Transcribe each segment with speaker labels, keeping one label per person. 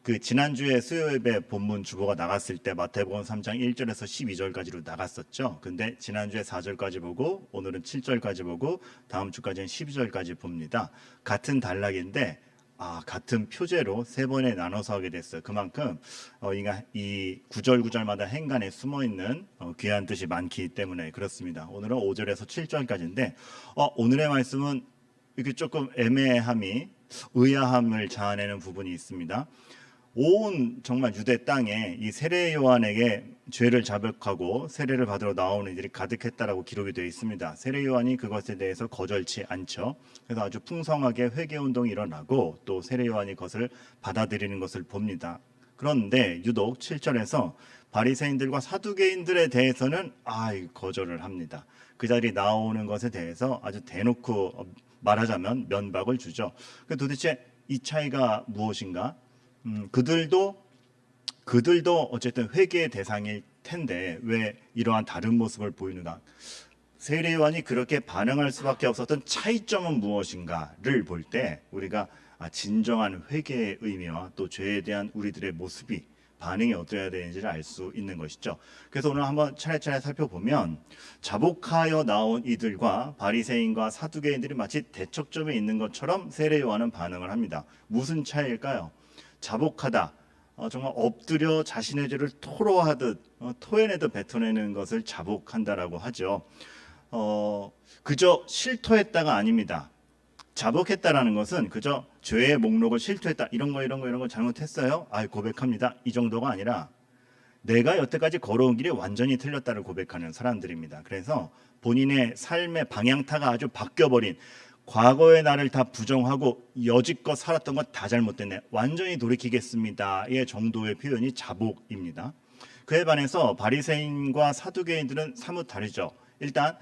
Speaker 1: 그 지난주에 수요예배 본문 주보가 나갔을 때 마태복음 3장 1절에서 12절까지로 나갔었죠. 근데 지난주에 4절까지 보고 오늘은 7절까지 보고 다음 주까지는 12절까지 봅니다. 같은 단락인데 같은 표제로 세 번에 나눠서 하게 됐어요. 그만큼 이 구절 구절마다 행간에 숨어 있는 귀한 뜻이 많기 때문에 그렇습니다. 오늘은 5절에서 7절까지인데 오늘의 말씀은 이렇게 조금 의아함을 자아내는 부분이 있습니다. 온 정말 유대 땅에 이 세례 요한에게 죄를 자백하고 세례를 받으러 나오는 이들이 가득했다라고 기록이 되어 있습니다. 세례 요한이 그것에 대해서 거절치 않죠. 그래서 아주 풍성하게 회개 운동이 일어나고 또 세례 요한이 그것을 받아들이는 것을 봅니다. 그런데 유독 7절에서 바리새인들과 사두개인들에 대해서는 거절을 합니다. 그 자리에 나오는 것에 대해서 아주 대놓고 말하자면 면박을 주죠. 도대체 이 차이가 무엇인가? 그들도 어쨌든 회개의 대상일 텐데 왜 이러한 다른 모습을 보이는가? 세례 요한이 그렇게 반응할 수밖에 없었던 차이점은 무엇인가를 볼 때 우리가 진정한 회개의 의미와 또 죄에 대한 우리들의 모습이 반응이 어떠해야 되는지를 알 수 있는 것이죠. 그래서 오늘 한번 차례차례 살펴보면 자복하여 나온 이들과 바리새인과 사두개인들이 마치 대척점에 있는 것처럼 세례 요한은 반응을 합니다. 무슨 차이일까요? 자복하다. 정말 엎드려 자신의 죄를 토로하듯 토해내듯 뱉어내는 것을 자복한다라고 하죠. 그저 실토했다가 아닙니다. 자복했다라는 것은 그저 죄의 목록을 실토했다. 이런 거 잘못했어요. 고백합니다. 이 정도가 아니라 내가 여태까지 걸어온 길이 완전히 틀렸다를 고백하는 사람들입니다. 그래서 본인의 삶의 방향타가 아주 바뀌어버린 과거의 나를 다 부정하고 여지껏 살았던 건 다 잘못됐네. 완전히 돌이키겠습니다의 정도의 표현이 자복입니다. 그에 반해서 바리새인과 사두개인들은 사뭇 다르죠. 일단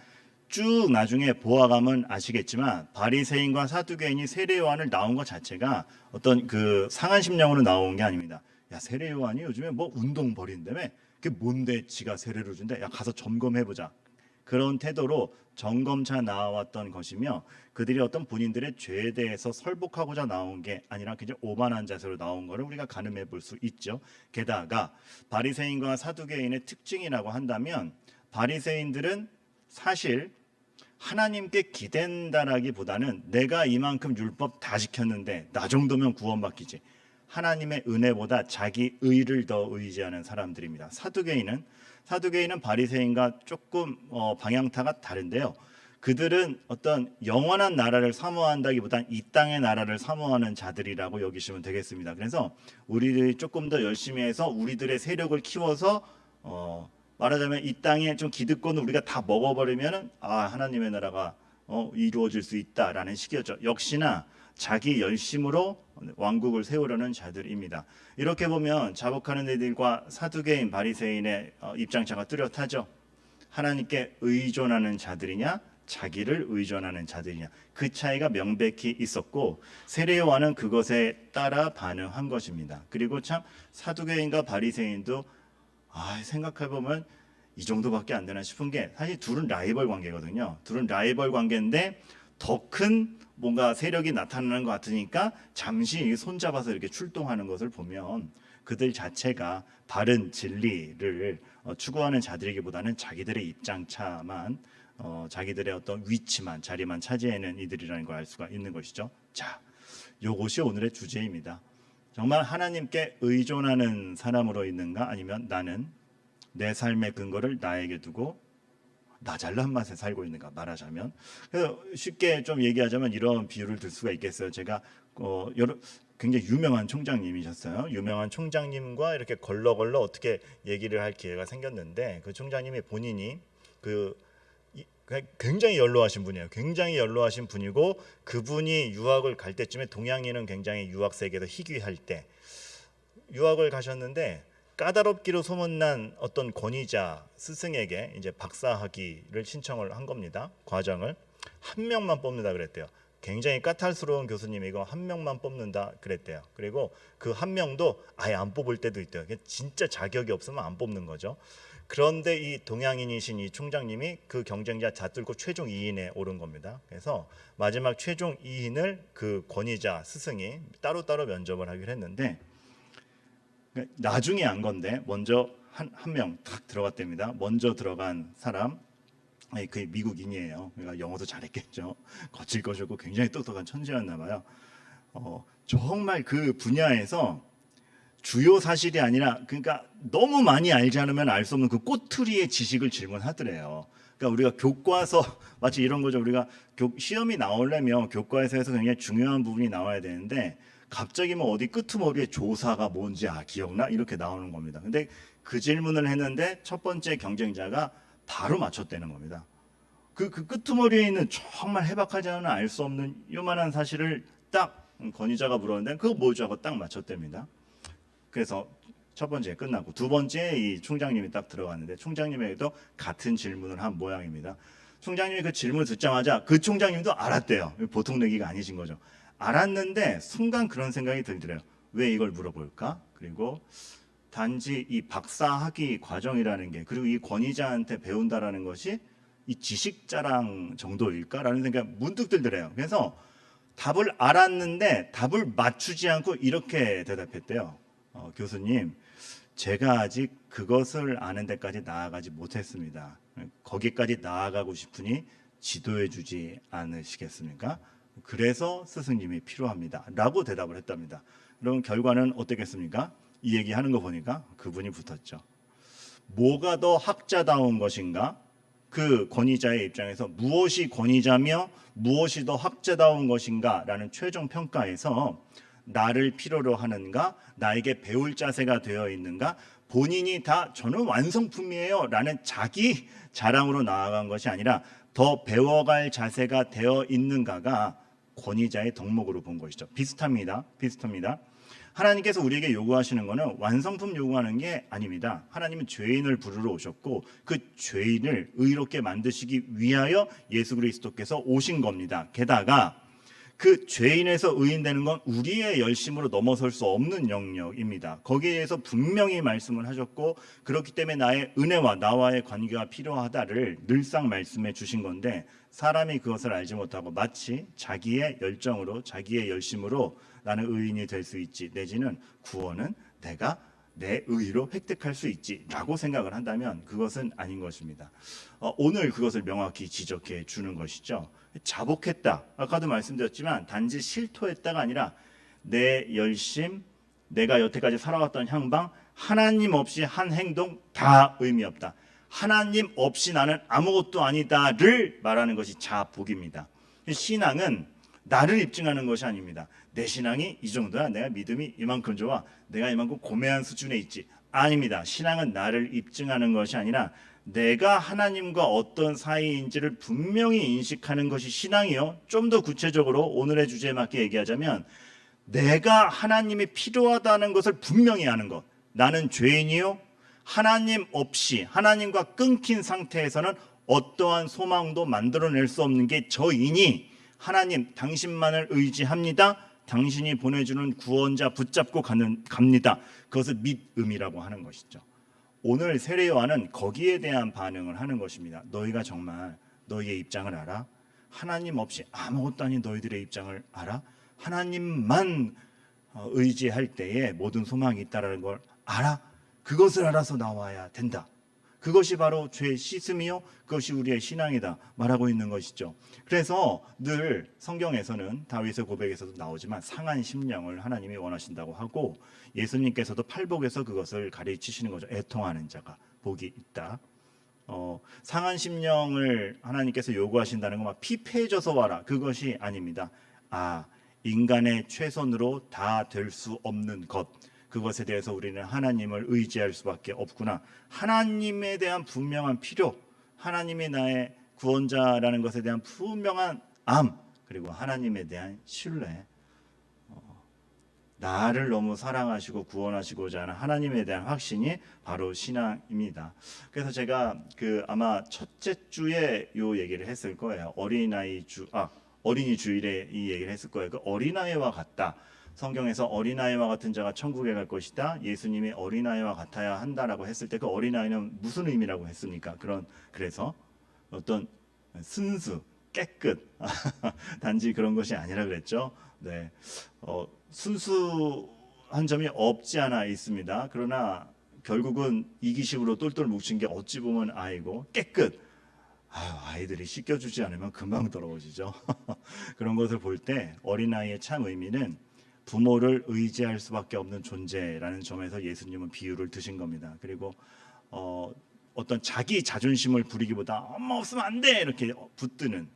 Speaker 1: 쭉 나중에 보아가면 아시겠지만 바리새인과 사두개인이 세례 요한을 나온 것 자체가 어떤 그 상한 심령으로 나온 게 아닙니다. 야, 세례 요한이 요즘에 뭐 운동 벌인다며? 그게 뭔데 지가 세례를 준대? 야, 가서 점검해보자. 그런 태도로 점검차 나왔던 것이며 그들이 어떤 본인들의 죄에 대해서 설복하고자 나온 게 아니라 그냥 오만한 자세로 나온 것을 우리가 가늠해 볼 수 있죠. 게다가 바리새인과 사두개인의 특징이라고 한다면 바리새인들은 사실 하나님께 기댄다라기보다는 내가 이만큼 율법 다 지켰는데 나 정도면 구원받기지. 하나님의 은혜보다 자기 의를 더 의지하는 사람들입니다. 사두개인은 바리새인과 조금 방향타가 다른데요. 그들은 어떤 영원한 나라를 사모한다기보단 이 땅의 나라를 사모하는 자들이라고 여기시면 되겠습니다. 그래서 우리들이 조금 더 열심히 해서 우리들의 세력을 키워서 말하자면 이 땅에 좀 기득권을 우리가 다 먹어버리면 하나님의 나라가 이루어질 수 있다라는 식이었죠. 역시나 자기 열심으로 왕국을 세우려는 자들입니다. 이렇게 보면 자복하는 이들과 사두개인 바리새인의 입장차가 뚜렷하죠. 하나님께 의존하는 자들이냐 자기를 의존하는 자들이냐 그 차이가 명백히 있었고 세례 요한은 그것에 따라 반응한 것입니다. 그리고 참 사두개인과 바리새인도 생각해보면 이 정도밖에 안 되나 싶은 게 사실 둘은 라이벌 관계거든요. 둘은 라이벌 관계인데 더 큰 뭔가 세력이 나타나는 것 같으니까 잠시 손잡아서 이렇게 출동하는 것을 보면 그들 자체가 바른 진리를 추구하는 자들이기보다는 자기들의 입장차만 자기들의 어떤 위치만 자리만 차지하는 이들이라는 걸 알 수가 있는 것이죠. 자, 요것이 오늘의 주제입니다. 정말 하나님께 의존하는 사람으로 있는가 아니면 나는 내 삶의 근거를 나에게 두고 나 잘난 맛에 살고 있는가 말하자면 그래서 쉽게 좀 얘기하자면 이런 비유를 들 수가 있겠어요. 제가 굉장히 유명한 총장님이셨어요. 유명한 총장님과 이렇게 걸러걸러 어떻게 얘기를 할 기회가 생겼는데 그 총장님이 본인이 굉장히 연로하신 분이에요. 굉장히 연로하신 분이고 그분이 유학을 갈 때쯤에 동양인은 굉장히 유학 세계에서 희귀할 때 유학을 가셨는데 까다롭기로 소문난 어떤 권위자 스승에게 이제 박사학위를 신청을 한 겁니다. 과정을 한 명만 뽑는다 그랬대요. 굉장히 까탈스러운 교수님이고 한 명만 뽑는다 그랬대요. 그리고 그 한 명도 아예 안 뽑을 때도 있대요. 진짜 자격이 없으면 안 뽑는 거죠. 그런데 이 동양인이신 이 총장님이 그 경쟁자 다 뚫고 최종 2인에 오른 겁니다. 그래서 마지막 최종 2인을 그 권위자 스승이 따로따로 면접을 하기로 했는데 나중에 안 건데 먼저 한 명 탁 들어갔답니다. 먼저 들어간 사람, 그게 미국인이에요. 그러니까 영어도 잘했겠죠. 거칠 것이고 굉장히 똑똑한 천재였나 봐요. 정말 그 분야에서 주요 사실이 아니라, 그러니까 너무 많이 알지 않으면 알 수 없는 그 꼬투리의 지식을 질문하더래요. 그러니까 우리가 교과서 마치 이런 거죠. 우리가 시험이 나오려면 교과서에서 굉장히 중요한 부분이 나와야 되는데 갑자기 뭐 어디 끄트머리에 조사가 뭔지 기억나? 이렇게 나오는 겁니다. 근데 그 질문을 했는데 첫 번째 경쟁자가 바로 맞췄다는 겁니다. 그 끄트머리에 있는 정말 해박하지 않은 알 수 없는 요만한 사실을 딱 권위자가 물었는데 그거 뭐죠 하고 딱 맞췄답니다. 그래서 첫 번째 끝나고 두 번째 이 총장님이 딱 들어갔는데 총장님에게도 같은 질문을 한 모양입니다. 총장님이 그 질문을 듣자마자 그 총장님도 알았대요. 보통 내기가 아니신 거죠. 알았는데 순간 그런 생각이 들더래요. 왜 이걸 물어볼까? 그리고 단지 이 박사학위 과정이라는 게, 그리고 이 권위자한테 배운다라는 것이 이 지식 자랑 정도일까라는 생각이 문득 들더래요. 그래서 답을 알았는데 답을 맞추지 않고 이렇게 대답했대요. 교수님, 제가 아직 그것을 아는 데까지 나아가지 못했습니다. 거기까지 나아가고 싶으니 지도해 주지 않으시겠습니까? 그래서 스승님이 필요합니다. 라고 대답을 했답니다. 그럼 결과는 어떻겠습니까? 이 얘기 하는 거 보니까 그분이 붙었죠. 뭐가 더 학자다운 것인가? 그 권위자의 입장에서 무엇이 권위자며 무엇이 더 학자다운 것인가? 라는 최종 평가에서 나를 필요로 하는가? 나에게 배울 자세가 되어 있는가? 본인이 다 저는 완성품이에요 라는 자기 자랑으로 나아간 것이 아니라 더 배워갈 자세가 되어 있는가가 권위자의 덕목으로 본 것이죠. 비슷합니다. 하나님께서 우리에게 요구하시는 것은 완성품 요구하는 게 아닙니다. 하나님은 죄인을 부르러 오셨고 그 죄인을 의롭게 만드시기 위하여 예수 그리스도께서 오신 겁니다. 게다가 그 죄인에서 의인되는 건 우리의 열심으로 넘어설 수 없는 영역입니다. 거기에 대해서 분명히 말씀을 하셨고 그렇기 때문에 나의 은혜와 나와의 관계가 필요하다를 늘상 말씀해 주신 건데 사람이 그것을 알지 못하고 마치 자기의 열정으로 자기의 열심으로 나는 의인이 될 수 있지 내지는 구원은 내가 내 의로 획득할 수 있지라고 생각을 한다면 그것은 아닌 것입니다. 오늘 그것을 명확히 지적해 주는 것이죠. 자복했다. 아까도 말씀드렸지만 단지 실토했다가 아니라 내 열심, 내가 여태까지 살아왔던 향방, 하나님 없이 한 행동 다 의미 없다. 하나님 없이 나는 아무것도 아니다를 말하는 것이 자복입니다. 신앙은 나를 입증하는 것이 아닙니다. 내 신앙이 이 정도야, 내가 믿음이 이만큼 좋아, 내가 이만큼 고매한 수준에 있지. 아닙니다. 신앙은 나를 입증하는 것이 아니라 내가 하나님과 어떤 사이인지를 분명히 인식하는 것이 신앙이요. 좀 더 구체적으로 오늘의 주제에 맞게 얘기하자면 내가 하나님이 필요하다는 것을 분명히 아는 것. 나는 죄인이요. 하나님 없이 하나님과 끊긴 상태에서는 어떠한 소망도 만들어낼 수 없는 게 저이니 하나님 당신만을 의지합니다. 당신이 보내주는 구원자 붙잡고 갑니다. 그것을 믿음이라고 하는 것이죠. 오늘 세례 요한은 거기에 대한 반응을 하는 것입니다. 너희가 정말 너희의 입장을 알아? 하나님 없이 아무것도 아닌 너희들의 입장을 알아? 하나님만 의지할 때에 모든 소망이 있다는 걸 알아? 그것을 알아서 나와야 된다. 그것이 바로 죄 씻음이요 그것이 우리의 신앙이다 말하고 있는 것이죠. 그래서 늘 성경에서는 다윗의 고백에서도 나오지만 상한 심령을 하나님이 원하신다고 하고 예수님께서도 팔복에서 그것을 가르치시는 거죠. 애통하는 자가 복이 있다. 상한 심령을 하나님께서 요구하신다는 건 막 피폐해져서 와라 그것이 아닙니다. 인간의 최선으로 다 될 수 없는 것, 그것에 대해서 우리는 하나님을 의지할 수밖에 없구나. 하나님에 대한 분명한 필요, 하나님이 나의 구원자라는 것에 대한 분명한 암, 그리고 하나님에 대한 신뢰, 나를 너무 사랑하시고 구원하시고자 하는 하나님에 대한 확신이 바로 신앙입니다. 그래서 제가 아마 첫째 주에 요 얘기를 했을 거예요. 어린이 주일에 이 얘기를 했을 거예요. 그 어린아이와 같다. 성경에서 어린아이와 같은 자가 천국에 갈 것이다. 예수님이 어린아이와 같아야 한다라고 했을 때 그 어린아이는 무슨 의미라고 했습니까? 그래서 어떤 순수, 깨끗 단지 그런 것이 아니라 그랬죠. 네, 순수 한 점이 없지 않아 있습니다. 그러나 결국은 이기심으로 똘똘 뭉친 게 어찌 보면 아이고 깨끗. 아이들이 씻겨주지 않으면 금방 더러워지죠. 그런 것을 볼 때 어린아이의 참 의미는 부모를 의지할 수밖에 없는 존재라는 점에서 예수님은 비유를 드신 겁니다. 그리고 어떤 자기 자존심을 부리기보다 엄마 없으면 안 돼 이렇게 붙드는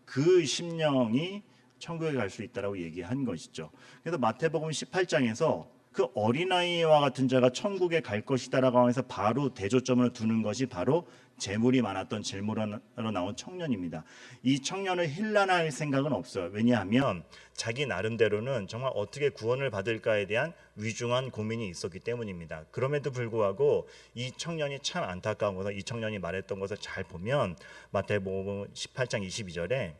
Speaker 1: 그 심령이 천국에 갈 수 있다라고 얘기한 것이죠. 그래서 마태복음 18장에서 그 어린아이와 같은 자가 천국에 갈 것이다라고 하면서 바로 대조점을 두는 것이 바로 재물이 많았던 질문으로 나온 청년입니다. 이 청년을 힐난할 생각은 없어요. 왜냐하면 자기 나름대로는 정말 어떻게 구원을 받을까에 대한 위중한 고민이 있었기 때문입니다. 그럼에도 불구하고 이 청년이 참 안타까운 것은 이 청년이 말했던 것을 잘 보면 마태복음 18장 22절에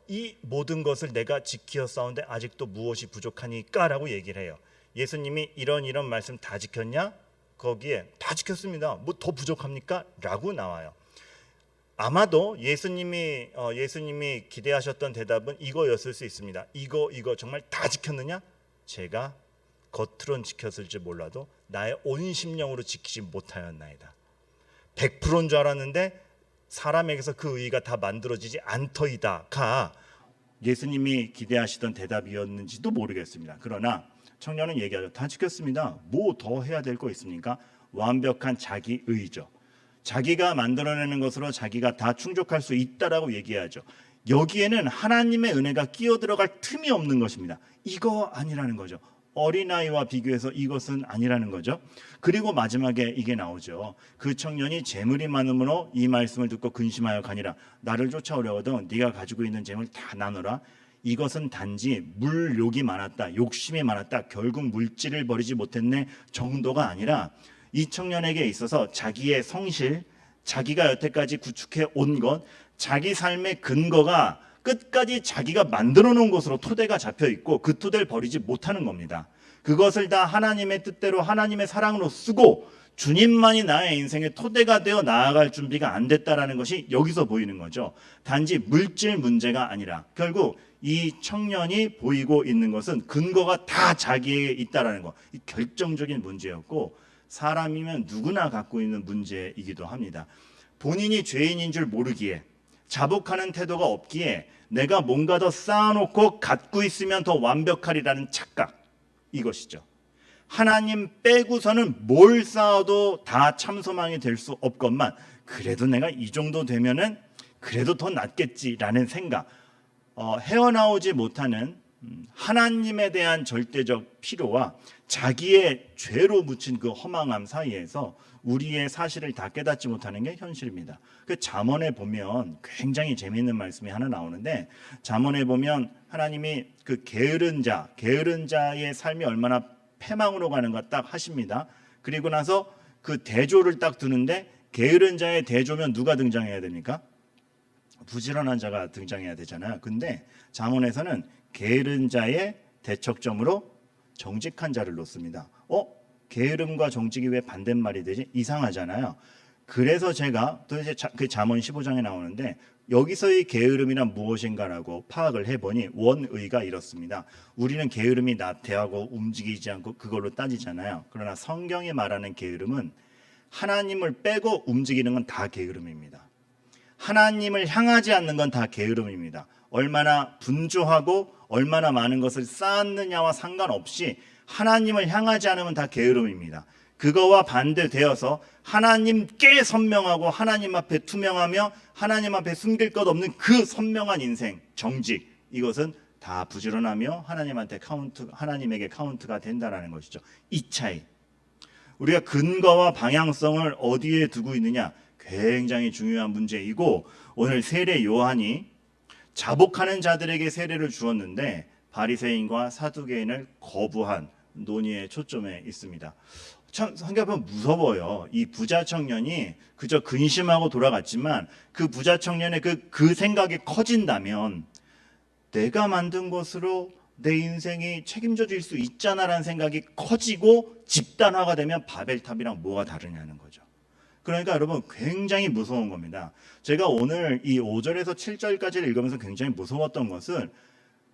Speaker 1: 이 모든 것을 내가 지키어 싸운데 아직도 무엇이 부족하니까 라고 얘기를 해요. 예수님이 이런 말씀 다 지켰냐? 거기에 다 지켰습니다. 뭐 더 부족합니까? 라고 나와요. 아마도 예수님이 기대하셨던 대답은 이거였을 수 있습니다. 이거 정말 다 지켰느냐? 제가 겉으론 지켰을지 몰라도 나의 온 심령으로 지키지 못하였나이다. 100%인 줄 알았는데 사람에게서 그 의의가 다 만들어지지 않더이다가 예수님이 기대하시던 대답이었는지도 모르겠습니다. 그러나 청년은 얘기하죠. 다 지켰습니다. 뭐 더 해야 될 거 있습니까? 완벽한 자기의죠. 자기가 만들어내는 것으로 자기가 다 충족할 수 있다라고 얘기하죠. 여기에는 하나님의 은혜가 끼어들어갈 틈이 없는 것입니다. 이거 아니라는 거죠. 어린아이와 비교해서 이것은 아니라는 거죠. 그리고 마지막에 이게 나오죠. 그 청년이 재물이 많음으로 이 말씀을 듣고 근심하여 가니라. 나를 쫓아오려거든 네가 가지고 있는 재물 다 나누라. 이것은 단지 물욕이 많았다, 욕심이 많았다, 결국 물질을 버리지 못했네 정도가 아니라 이 청년에게 있어서 자기의 성실, 자기가 여태까지 구축해 온 것, 자기 삶의 근거가 끝까지 자기가 만들어 놓은 것으로 토대가 잡혀 있고 그 토대를 버리지 못하는 겁니다. 그것을 다 하나님의 뜻대로 하나님의 사랑으로 쓰고 주님만이 나의 인생의 토대가 되어 나아갈 준비가 안 됐다라는 것이 여기서 보이는 거죠. 단지 물질 문제가 아니라 결국 이 청년이 보이고 있는 것은 근거가 다 자기에게 있다라는 것. 이 결정적인 문제였고 사람이면 누구나 갖고 있는 문제이기도 합니다. 본인이 죄인인 줄 모르기에 자복하는 태도가 없기에 내가 뭔가 더 쌓아놓고 갖고 있으면 더 완벽하리라는 착각, 이것이죠. 하나님 빼고서는 뭘 쌓아도 다 참소망이 될 수 없건만 그래도 내가 이 정도 되면은 그래도 더 낫겠지라는 생각, 헤어나오지 못하는 하나님에 대한 절대적 필요와 자기의 죄로 묻힌 그 허망함 사이에서 우리의 사실을 다 깨닫지 못하는 게 현실입니다. 그 잠언에 보면 굉장히 재미있는 말씀이 하나 나오는데 잠언에 보면 하나님이 그 게으른 자의 삶이 얼마나 패망으로 가는가 딱 하십니다. 그리고 나서 그 대조를 딱 두는데 게으른 자의 대조면 누가 등장해야 됩니까? 부지런한 자가 등장해야 되잖아요. 근데 잠언에서는 게으른 자의 대척점으로 정직한 자를 놓습니다. 게으름과 정직이 왜 반대말이 되지? 이상하잖아요. 그래서 제가 또 이제 그 잠언 15장에 나오는데 여기서의 게으름이란 무엇인가라고 파악을 해보니 원의가 이렇습니다. 우리는 게으름이 나태하고 움직이지 않고 그걸로 따지잖아요. 그러나 성경이 말하는 게으름은 하나님을 빼고 움직이는 건 다 게으름입니다. 하나님을 향하지 않는 건 다 게으름입니다. 얼마나 분주하고 얼마나 많은 것을 쌓았느냐와 상관없이 하나님을 향하지 않으면 다 게으름입니다. 그거와 반대되어서 하나님께 선명하고 하나님 앞에 투명하며 하나님 앞에 숨길 것 없는 그 선명한 인생, 정직, 이것은 다 부지런하며 하나님에게 카운트가 된다는 것이죠. 이 차이. 우리가 근거와 방향성을 어디에 두고 있느냐 굉장히 중요한 문제이고 오늘 세례 요한이 자복하는 자들에게 세례를 주었는데 바리새인과 사두개인을 거부한 논의의 초점에 있습니다. 참 생각해보면 무서워요. 이 부자 청년이 그저 근심하고 돌아갔지만 그 부자 청년의 그 생각이 커진다면 내가 만든 것으로 내 인생이 책임져질 수 있잖아라는 생각이 커지고 집단화가 되면 바벨탑이랑 뭐가 다르냐는 거죠. 그러니까 여러분 굉장히 무서운 겁니다. 제가 오늘 이 5절에서 7절까지를 읽으면서 굉장히 무서웠던 것은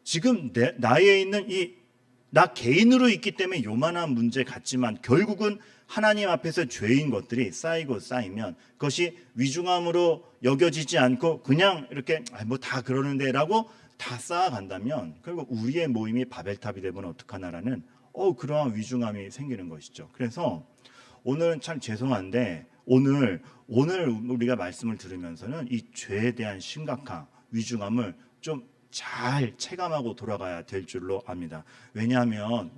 Speaker 1: 지금 나에 있는 이 나 개인으로 있기 때문에 요만한 문제 같지만 결국은 하나님 앞에서 죄인 것들이 쌓이고 쌓이면 그것이 위중함으로 여겨지지 않고 그냥 이렇게 뭐 다 그러는데라고 다 쌓아간다면 결국 우리의 모임이 바벨탑이 되면 어떡하나라는 그러한 위중함이 생기는 것이죠. 그래서 오늘은 참 죄송한데 오늘 우리가 말씀을 들으면서는 이 죄에 대한 심각함, 위중함을 좀 잘 체감하고 돌아가야 될 줄로 압니다. 왜냐하면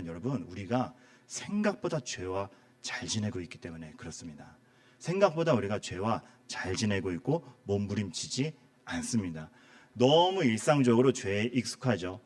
Speaker 1: 여러분 우리가 생각보다 죄와 잘 지내고 있기 때문에 그렇습니다. 생각보다 우리가 죄와 잘 지내고 있고 몸부림치지 않습니다. 너무 일상적으로 죄에 익숙하죠.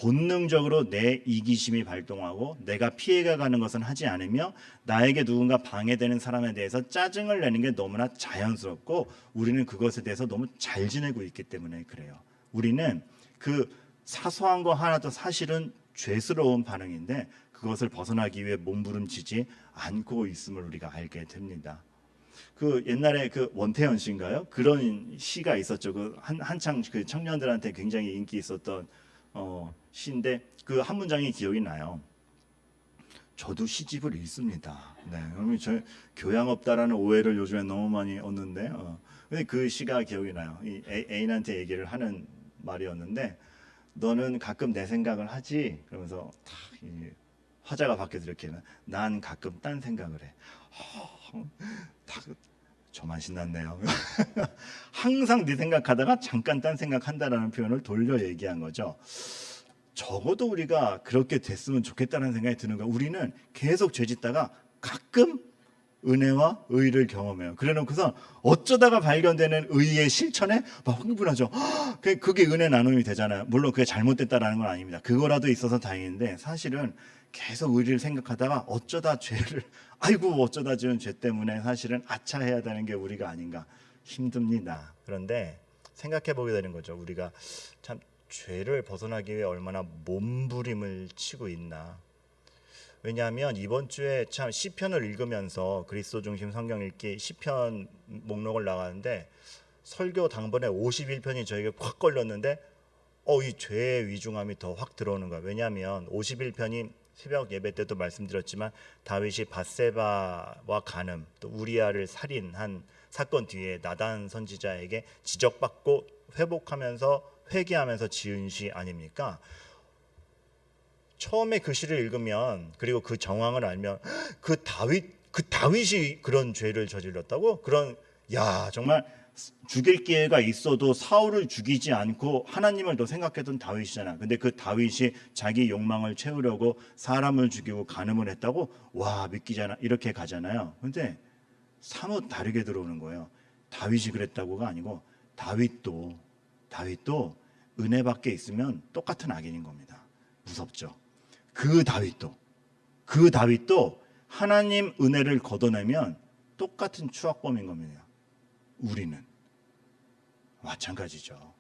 Speaker 1: 본능적으로 내 이기심이 발동하고 내가 피해가 가는 것은 하지 않으며 나에게 누군가 방해되는 사람에 대해서 짜증을 내는 게 너무나 자연스럽고 우리는 그것에 대해서 너무 잘 지내고 있기 때문에 그래요. 우리는 그 사소한 거 하나도 사실은 죄스러운 반응인데 그것을 벗어나기 위해 몸부림치지 않고 있음을 우리가 알게 됩니다. 그 옛날에 그 원태현 씨인가요? 그런 시가 있었죠. 그 한창 그 청년들한테 굉장히 인기 있었던 시인데 그 한 문장이 기억이 나요. 저도 시집을 읽습니다. 네, 그러면 저 교양 없다라는 오해를 요즘에 너무 많이 얻는데, 근데 그 시가 기억이 나요. 이 애인한테 얘기를 하는 말이었는데, 너는 가끔 내 생각을 하지? 그러면서 이 화자가 밖에서 이렇게 난 가끔 딴 생각을 해. 저만 신났네요. 항상 네 생각하다가 잠깐 딴 생각한다라는 표현을 돌려 얘기한 거죠. 적어도 우리가 그렇게 됐으면 좋겠다는 생각이 드는 거야. 우리는 계속 죄짓다가 가끔 은혜와 의를 경험해요. 그래놓고서 어쩌다가 발견되는 의의 실천에 막 흥분하죠. 그게 은혜 나눔이 되잖아요. 물론 그게 잘못됐다라는 건 아닙니다. 그거라도 있어서 다행인데 사실은 계속 의를 생각하다가 어쩌다 죄를 어쩌다 지은 죄 때문에 사실은 아차해야 되는 게 우리가 아닌가 힘듭니다. 그런데 생각해 보게 되는 거죠. 우리가 참 죄를 벗어나기 위해 얼마나 몸부림을 치고 있나. 왜냐하면 이번 주에 참 시편을 읽으면서 그리스도 중심 성경 읽기 시편 목록을 나가는데 설교 당번에 51편이 저에게 확 걸렸는데 이 죄의 위중함이 더 확 들어오는 거예요. 왜냐하면 51편이 새벽 예배 때도 말씀드렸지만 다윗이 밧세바와 간음 또 우리아를 살인한 사건 뒤에 나단 선지자에게 지적받고 회복하면서 회개하면서 지은 시 아닙니까? 처음에 그 시를 읽으면 그리고 그 정황을 알면 그 다윗이 그런 죄를 저질렀다고? 정말 죽일 기회가 있어도 사울을 죽이지 않고 하나님을 더 생각했던 다윗이잖아. 근데 그 다윗이 자기 욕망을 채우려고 사람을 죽이고 간음을 했다고? 믿기잖아. 이렇게 가잖아요. 근데 사뭇 다르게 들어오는 거예요. 다윗이 그랬다고가 아니고 다윗도 은혜 밖에 있으면 똑같은 악인인 겁니다. 무섭죠. 그 다윗도 하나님 은혜를 걷어내면 똑같은 추악범인 겁니다. 우리는 마찬가지죠.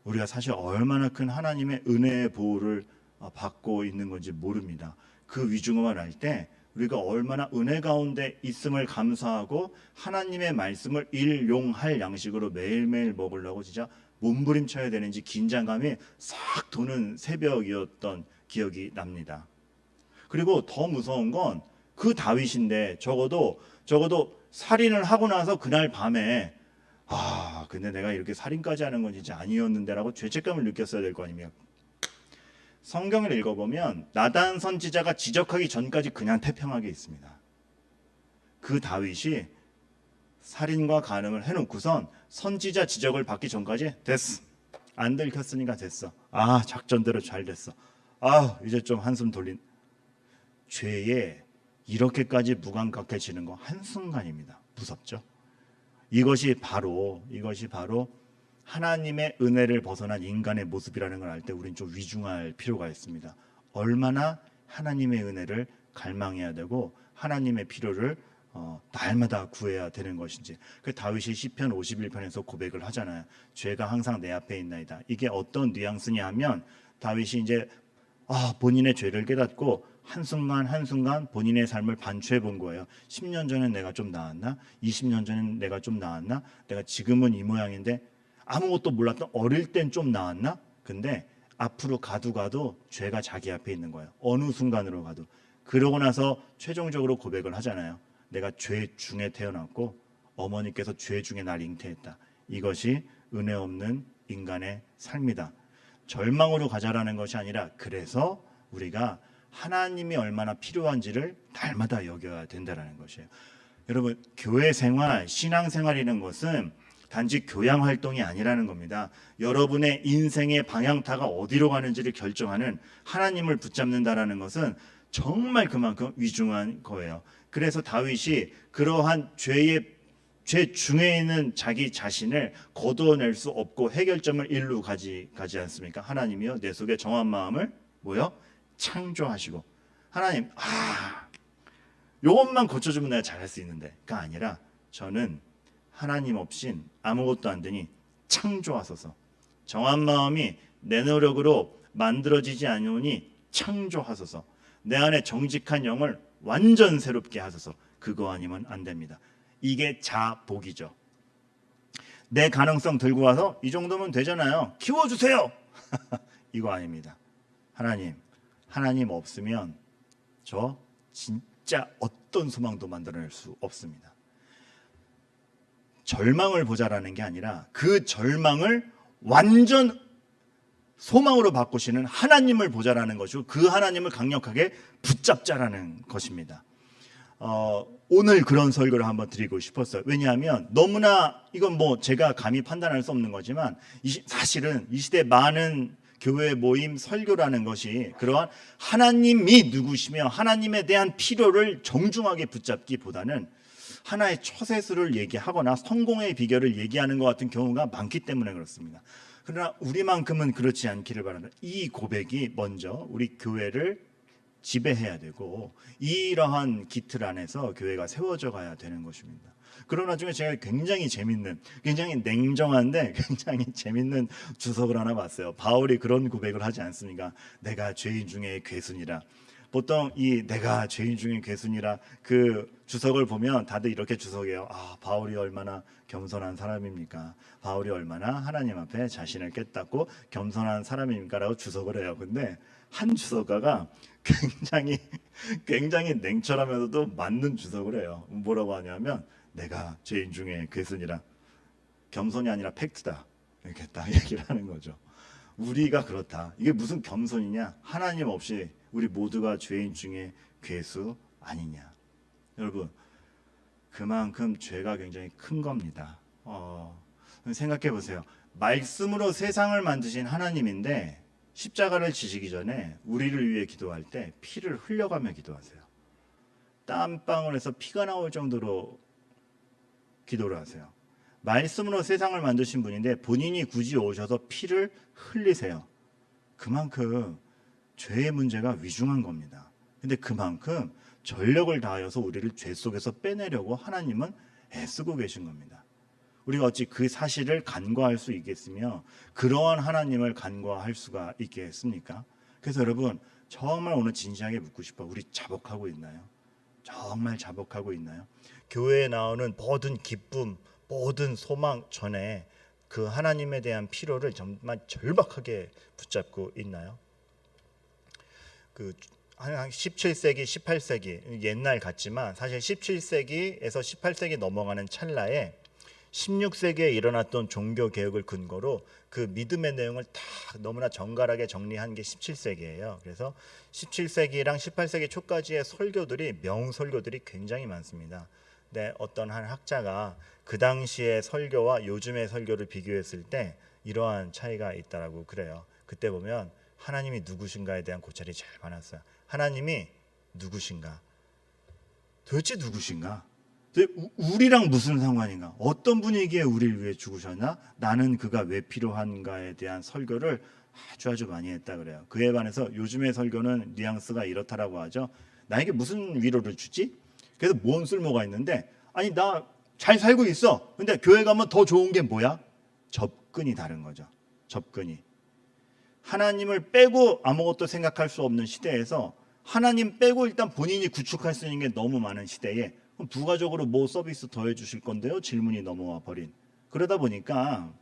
Speaker 1: 우리가 사실 얼마나 큰 하나님의 은혜의 보호를 받고 있는 건지 모릅니다. 그 위중함을 알 때 우리가 얼마나 은혜 가운데 있음을 감사하고 하나님의 말씀을 일용할 양식으로 매일매일 먹으려고 진짜 몸부림쳐야 되는지 긴장감이 싹 도는 새벽이었던 기억이 납니다. 그리고 더 무서운 건 그 다윗인데 적어도 살인을 하고 나서 그날 밤에 근데 내가 이렇게 살인까지 하는 건 진짜 아니었는데라고 죄책감을 느꼈어야 될 거 아닙니까? 성경을 읽어보면 나단 선지자가 지적하기 전까지 그냥 태평하게 있습니다. 그 다윗이 살인과 간음을 해놓고선 선지자 지적을 받기 전까지 됐어. 안 들켰으니까 됐어. 작전대로 잘 됐어. 이제 좀 한숨 돌린. 죄에 이렇게까지 무감각해지는 거 한순간입니다. 무섭죠? 이것이 바로 하나님의 은혜를 벗어난 인간의 모습이라는 걸 알 때 우리는 좀 위중할 필요가 있습니다. 얼마나 하나님의 은혜를 갈망해야 되고 하나님의 필요를 날마다 구해야 되는 것인지. 그 다윗이 시편 51편에서 고백을 하잖아요. 죄가 항상 내 앞에 있나이다. 이게 어떤 뉘앙스냐 하면 다윗이 이제 본인의 죄를 깨닫고 한순간 본인의 삶을 반추해 본 거예요. 10년 전엔 내가 좀 나았나? 20년 전엔 내가 좀 나았나? 내가 지금은 이 모양인데 아무것도 몰랐던 어릴 땐 좀 나았나? 근데 앞으로 가도 죄가 자기 앞에 있는 거예요. 어느 순간으로 가도. 그러고 나서 최종적으로 고백을 하잖아요. 내가 죄 중에 태어났고 어머니께서 죄 중에 날 잉태했다. 이것이 은혜 없는 인간의 삶이다. 절망으로 가자라는 것이 아니라 그래서 우리가 하나님이 얼마나 필요한지를 날마다 여겨야 된다는 것이에요. 여러분, 교회 생활, 신앙 생활이라는 것은 단지 교양 활동이 아니라는 겁니다. 여러분의 인생의 방향타가 어디로 가는지를 결정하는 하나님을 붙잡는다라는 것은 정말 그만큼 위중한 거예요. 그래서 다윗이 그러한 죄 중에 있는 자기 자신을 거두어낼 수 없고 해결점을 일로 가지 않습니까? 하나님이요, 내 속에 정한 마음을 뭐요? 창조하시고. 하나님, 요것만 고쳐주면 내가 잘할 수 있는데가 아니라 저는 하나님 없인 아무것도 안 되니 창조하소서. 정한 마음이 내 노력으로 만들어지지 않으니 창조하소서. 내 안에 정직한 영을 완전 새롭게 하소서. 그거 아니면 안 됩니다. 이게 자복이죠. 내 가능성 들고 와서 이 정도면 되잖아요. 키워주세요. 이거 아닙니다. 하나님 없으면 저 진짜 어떤 소망도 만들어낼 수 없습니다. 절망을 보자라는 게 아니라 그 절망을 완전 소망으로 바꾸시는 하나님을 보자라는 것이고 그 하나님을 강력하게 붙잡자라는 것입니다. 오늘 그런 설교를 한번 드리고 싶었어요. 왜냐하면 너무나 이건 뭐 제가 감히 판단할 수 없는 거지만 사실은 이 시대 많은 교회 모임 설교라는 것이 그러한 하나님이 누구시며 하나님에 대한 필요를 정중하게 붙잡기보다는 하나의 처세술을 얘기하거나 성공의 비결을 얘기하는 것 같은 경우가 많기 때문에 그렇습니다. 그러나 우리만큼은 그렇지 않기를 바랍니다. 이 고백이 먼저 우리 교회를 지배해야 되고 이러한 기틀 안에서 교회가 세워져 가야 되는 것입니다. 그러나 중에 제가 굉장히 재밌는, 굉장히 냉정한데 굉장히 재밌는 주석을 하나 봤어요. 바울이 그런 고백을 하지 않습니까? 내가 죄인 중에 괴순이라. 보통 이 내가 죄인 중에 괴순이라 그 주석을 보면 다들 이렇게 주석해요. 바울이 얼마나 겸손한 사람입니까? 바울이 얼마나 하나님 앞에 자신을 깨닫고 겸손한 사람입니까라고 주석을 해요. 근데 한 주석가가 굉장히 냉철하면서도 맞는 주석을 해요. 뭐라고 하냐면 내가 죄인 중에 괴순이라. 겸손이 아니라 팩트다. 이렇게 딱 얘기를 하는 거죠. 우리가 그렇다. 이게 무슨 겸손이냐? 하나님 없이 우리 모두가 죄인 중에 괴수 아니냐? 여러분, 그만큼 죄가 굉장히 큰 겁니다. 생각해 보세요. 말씀으로 세상을 만드신 하나님인데 십자가를 지시기 전에 우리를 위해 기도할 때 피를 흘려가며 기도하세요. 땀방울에서 피가 나올 정도로 기도를 하세요. 말씀으로 세상을 만드신 분인데 본인이 굳이 오셔서 피를 흘리세요. 그만큼 죄의 문제가 위중한 겁니다. 근데 그만큼 전력을 다하여서 우리를 죄 속에서 빼내려고 하나님은 애쓰고 계신 겁니다. 우리가 어찌 그 사실을 간과할 수 있겠으며 그러한 하나님을 간과할 수가 있겠습니까? 그래서 여러분, 정말 오늘 진지하게 묻고 싶어요. 우리 자복하고 있나요? 정말 자복하고 있나요? 교회에 나오는 모든 기쁨, 모든 소망 전에 그 하나님에 대한 필요를 정말 절박하게 붙잡고 있나요? 그 17세기, 18세기 옛날 같지만 사실 17세기에서 18세기 넘어가는 찰나에 16세기에 일어났던 종교 개혁을 근거로 그 믿음의 내용을 다 너무나 정갈하게 정리한 게 17세기예요. 그래서 17세기랑 18세기 초까지의 설교들이 명설교들이 굉장히 많습니다. 근데 어떤 한 학자가 그 당시의 설교와 요즘의 설교를 비교했을 때 이러한 차이가 있다라고 그래요. 그때 보면 하나님이 누구신가에 대한 고찰이 잘 많았어요. 하나님이 누구신가? 도대체 누구신가? 우리랑 무슨 상관인가? 어떤 분이기에 우리를 위해 죽으셨나? 나는 그가 왜 필요한가에 대한 설교를 아주 많이 했다 그래요. 그에 반해서 요즘의 설교는 뉘앙스가 이렇다라고 하죠. 나에게 무슨 위로를 주지? 그래서 뭔 쓸모가 있는데 아니 나 잘 살고 있어. 근데 교회 가면 더 좋은 게 뭐야? 접근이 다른 거죠. 접근이. 하나님을 빼고 아무것도 생각할 수 없는 시대에서 하나님 빼고 일단 본인이 구축할 수 있는 게 너무 많은 시대에 그럼 부가적으로 뭐 서비스 더해 주실 건데요? 질문이 넘어와 버린. 그러다 보니까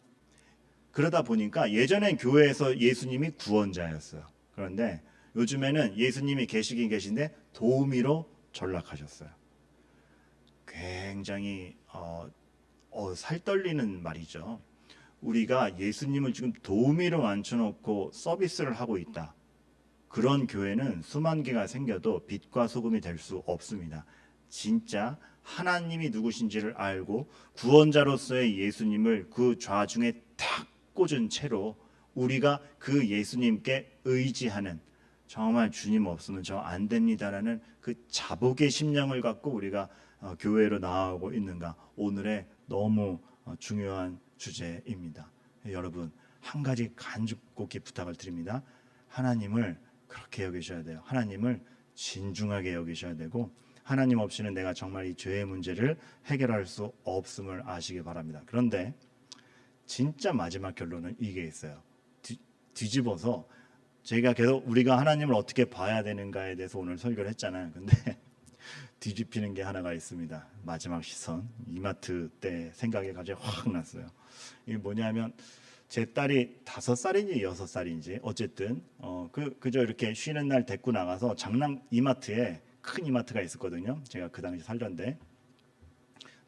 Speaker 1: 그러다 보니까 예전엔 교회에서 예수님이 구원자였어요. 그런데 요즘에는 예수님이 계시긴 계신데 도우미로 전락하셨어요. 굉장히 살떨리는 말이죠. 우리가 예수님을 지금 도우미로 앉혀놓고 서비스를 하고 있다. 그런 교회는 수만 개가 생겨도 빛과 소금이 될 수 없습니다. 진짜 하나님이 누구신지를 알고 구원자로서의 예수님을 그 좌중에 탁 꽂은 채로 우리가 그 예수님께 의지하는, 정말 주님 없으면 저 안 됩니다라는 그 자복의 심령을 갖고 우리가 교회로 나아오고 있는가, 오늘의 너무 중요한 주제입니다. 여러분, 한 가지 간곡히 부탁을 드립니다. 하나님을 그렇게 여기셔야 돼요. 하나님을 진중하게 여기셔야 되고, 하나님 없이는 내가 정말 이 죄의 문제를 해결할 수 없음을 아시기 바랍니다. 그런데 진짜 마지막 결론은 이게 있어요. 뒤집어서 제가 계속 우리가 하나님을 어떻게 봐야 되는가에 대해서 오늘 설교를 했잖아요. 근데 뒤집히는 게 하나가 있습니다. 마지막 시선. 이마트 때 생각이 갑자기 확 났어요. 이게 뭐냐면 제 딸이 5살인지 6살인지 어쨌든 그저 이렇게 쉬는 날 데리고 나가서 이마트에, 큰 이마트가 있었거든요. 제가 그 당시 살던데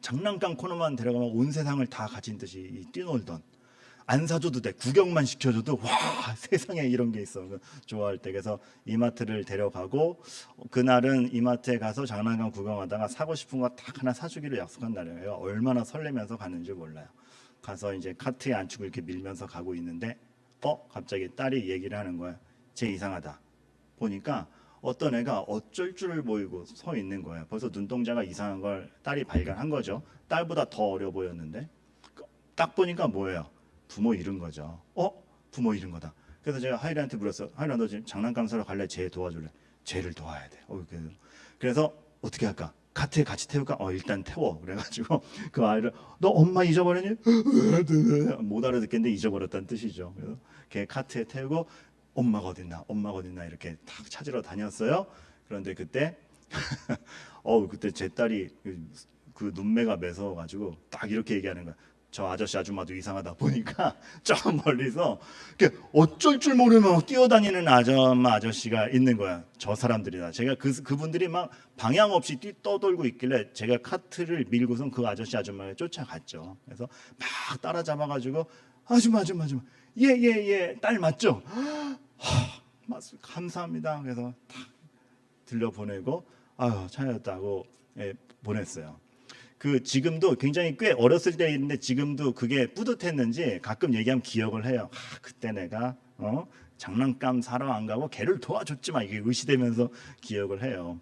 Speaker 1: 장난감 코너만 데려가면 온 세상을 다 가진 듯이 뛰놀던, 안 사줘도 돼, 구경만 시켜줘도 와 세상에 이런 게 있어, 좋아할 때. 그래서 이마트를 데려가고 그날은 이마트에 가서 장난감 구경하다가 사고 싶은 거 딱 하나 사주기로 약속한 날이에요. 얼마나 설레면서 가는지 몰라요. 가서 이제 카트에 앉히고 이렇게 밀면서 가고 있는데 갑자기 딸이 얘기를 하는 거야. 쟤 이상하다. 보니까 어떤 애가 어쩔 줄 모르고 서 있는 거예요. 벌써 눈동자가 이상한 걸 딸이 발견한 거죠. 딸보다 더 어려 보였는데 딱 보니까 뭐예요? 부모 잃은 거죠. 부모 잃은 거다. 그래서 제가 하이라한테 물었어요. 하이라, 너 지금 장난감 사러 갈래? 쟤 도와줄래? 쟤를 도와야 돼. 그래서 어떻게 할까? 카트에 같이 태울까? 일단 태워. 그래가지고 그 아이를, 너 엄마 잊어버렸니? 못 알아듣겠는데 잊어버렸다는 뜻이죠. 그래서 걔 카트에 태우고 엄마가 어딨나 이렇게 탁 찾으러 다녔어요. 그런데 그때 그때 제 딸이 그 눈매가 매서워가지고 딱 이렇게 얘기하는 거야. 저 아저씨 아줌마도 이상하다. 보니까 저 멀리서 어쩔 줄 모르면 뛰어다니는 아저씨가 있는 거야. 저 사람들이다. 제가 그분들이 막 방향 없이 떠돌고 있길래 제가 카트를 밀고선 그 아저씨 아줌마를 쫓아갔죠. 그래서 막 따라잡아가지고 아줌마 예, 딸 맞죠? 감사합니다. 그래서 탁 들려보내고 차였다고 보냈어요. 지금도 굉장히 꽤 어렸을 때인데 지금도 그게 뿌듯했는지 가끔 얘기하면 기억을 해요. 그때 내가 장난감 사러 안 가고 걔를 도와줬지 마, 이게 의시되면서 기억을 해요.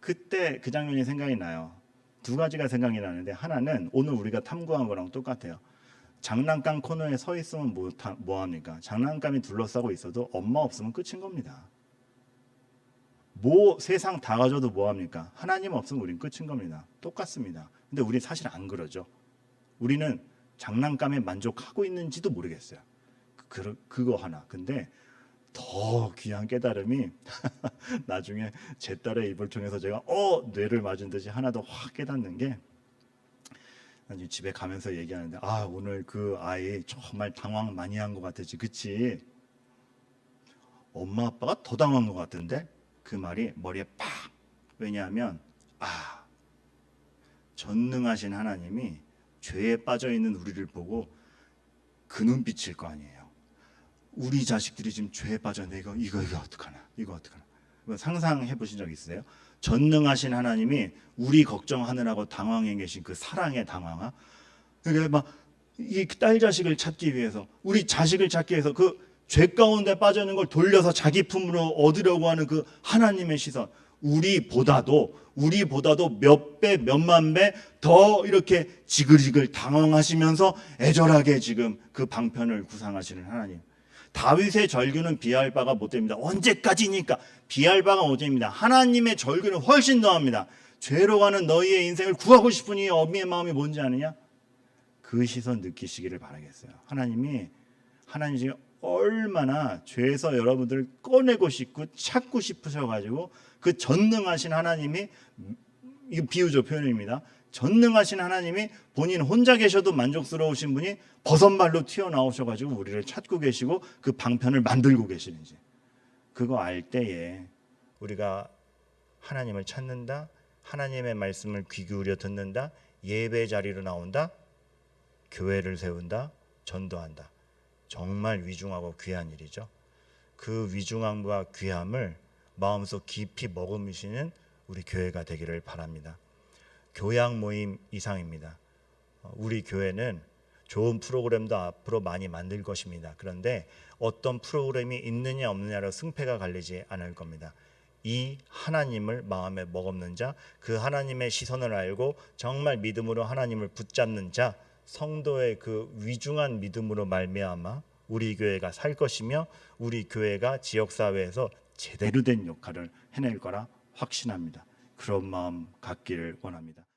Speaker 1: 그때 그 장면이 생각이 나요. 두 가지가 생각이 나는데, 하나는 오늘 우리가 탐구한 거랑 똑같아요. 장난감 코너에 서 있으면 뭐 합니까? 장난감이 둘러싸고 있어도 엄마 없으면 끝인 겁니다. 세상 다 가져도 뭐 합니까? 하나님 없으면 우린 끝인 겁니다. 똑같습니다. 근데 우리 사실 안 그러죠. 우리는 장난감에 만족하고 있는지도 모르겠어요. 그거 하나. 근데 더 귀한 깨달음이 나중에 제 딸의 입을 통해서 제가 뇌를 맞은 듯이 하나 더 확 깨닫는 게, 집에 가면서 얘기하는데 오늘 그 아이 정말 당황 많이 한 것 같았지, 그치? 엄마 아빠가 더 당황한 것 같은데? 그 말이 머리에 팍. 왜냐하면 전능하신 하나님이 죄에 빠져 있는 우리를 보고 그 눈빛일 거 아니에요. 우리 자식들이 지금 죄에 빠졌네. 이거 어떡하나? 상상해 보신 적 있으세요? 전능하신 하나님이 우리 걱정하느라고 당황해 계신 그 사랑의 당황아. 그러니까 막 이 딸 자식을 찾기 위해서, 우리 자식을 찾기 위해서 그 죄 가운데 빠져 있는 걸 돌려서 자기 품으로 얻으려고 하는 그 하나님의 시선, 우리보다도 몇 배, 몇만 배 더 이렇게 지글지글 당황하시면서 애절하게 지금 그 방편을 구상하시는 하나님. 다윗의 절규는 비할 바가 못 됩니다. 언제까지니까? 비할 바가 못 됩니다. 하나님의 절규는 훨씬 더합니다. 죄로 가는 너희의 인생을 구하고 싶으니 어미의 마음이 뭔지 아느냐? 그 시선 느끼시기를 바라겠어요. 하나님 지금 얼마나 죄에서 여러분들을 꺼내고 싶고 찾고 싶으셔가지고 그 전능하신 하나님이, 이거 비유적 표현입니다. 전능하신 하나님이 본인 혼자 계셔도 만족스러우신 분이 버선발로 튀어나오셔가지고 우리를 찾고 계시고 그 방편을 만들고 계시는지 그거 알 때에 우리가 하나님을 찾는다, 하나님의 말씀을 귀 기울여 듣는다, 예배 자리로 나온다, 교회를 세운다, 전도한다. 정말 위중하고 귀한 일이죠. 그 위중함과 귀함을 마음속 깊이 머금으시는 우리 교회가 되기를 바랍니다. 교양 모임 이상입니다. 우리 교회는 좋은 프로그램도 앞으로 많이 만들 것입니다. 그런데 어떤 프로그램이 있느냐 없느냐로 승패가 갈리지 않을 겁니다. 이 하나님을 마음에 머금는 자, 그 하나님의 시선을 알고 정말 믿음으로 하나님을 붙잡는 자, 성도의 그 위중한 믿음으로 말미암아 우리 교회가 살 것이며 우리 교회가 지역사회에서 제대로 된 역할을 해낼 거라 확신합니다. 그런 마음 갖기를 원합니다.